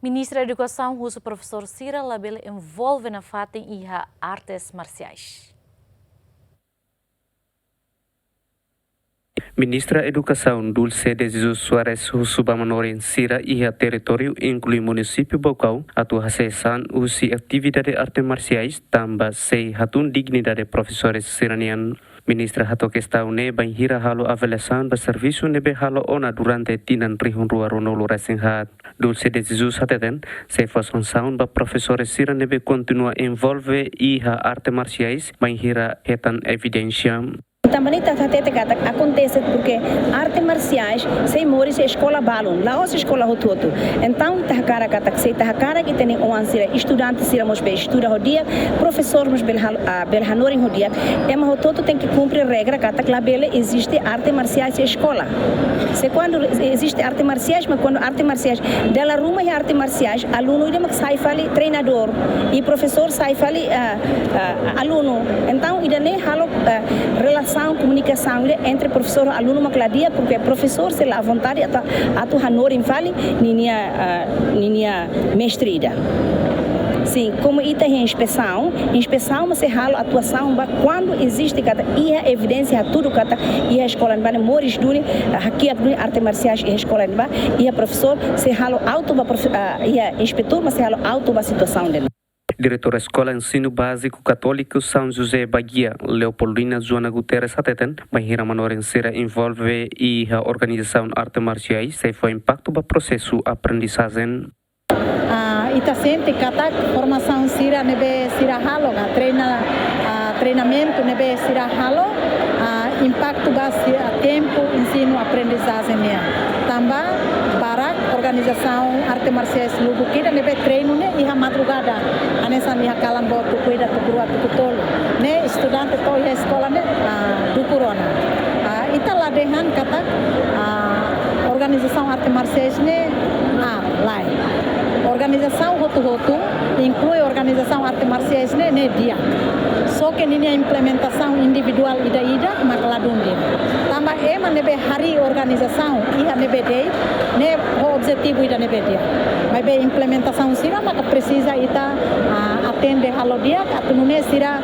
Ministra da Educação, o professor Cira Labelle envolve na FATEM e artes marciais. Ministra da Educação Dulce de Jesus Soares Subamanoren Cira e a território inclui município Bocau, atua sesan usi atividade artes marciais tambah sei hatun dignidade professores siranian. Ministra hato questão ne banhira halo avaliação ba serviço nebe halo ona durante tinan rihun rua ronolo resinghat. Dulce de Jesus hateten se fason sound ba professores sira nebe continua envolve e artes marciais banhira etan evidência. Também acontece porque artes marciais sem morir se escola balon lá ou se escola rototo então cara que tem estudantes se mos be estuda o dia professor mos belhanorin o dia ema rototo tem que cumprir regra lá bele existe artes marciais em escola se quando existe artes marciais mas quando artes marciais dela ruma e artes marciais aluno ide mak sai fali treinador e professor sai fali aluno então ide ne halo relação comunicação entre professor e aluno macladia porque professor se lá à vontade atu hanor infali ninia mestrida. Sim, como ita em inspeção mas se halo atuação quando existe e a evidência tudo e a escola não moris duni aqui a arte marciais e a escola não e a professor se halo auto e a inspetor mas se halo auto a situação dele. Diretora Escola Ensino Básico Católico São José Baguia, Leopoldina Joana Guterres Hateten, Bahira Manoren Sera envolve e a organização artes marciais se foi impacto para processo aprendizagem. Ita sente kata formação sira nebe sira halo treinamento nebe sira halo impacto base a tempo ensino aprendizagem também para organização artes marciais lugu kita nebe treino ne iha madrugada anesa iha kalam botu cuida tu guru tu tolo ne estudante to iha escola ne do corona ita ladehan kata organização artes marciais ne lai organização rotu inclui organização artes marciais ne dia só que a implementação individual ida makladunde tambah ema nebe hari organização iha nebe dei ne o objetivo ida nebe dia mas be implementação sira maka precisa ita atende halo dia atunune sira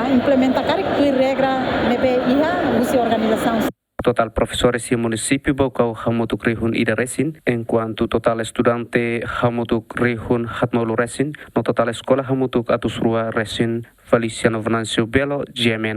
implementa kari tu regra nebe iha usi organização. Total professores e município Bocau hamutuk rihun ida resin, enquanto total estudante hamutuk rihun hatmolu resin, no total escola hamutuk atus rua resin. Feliciano Venancio Belo, GMN.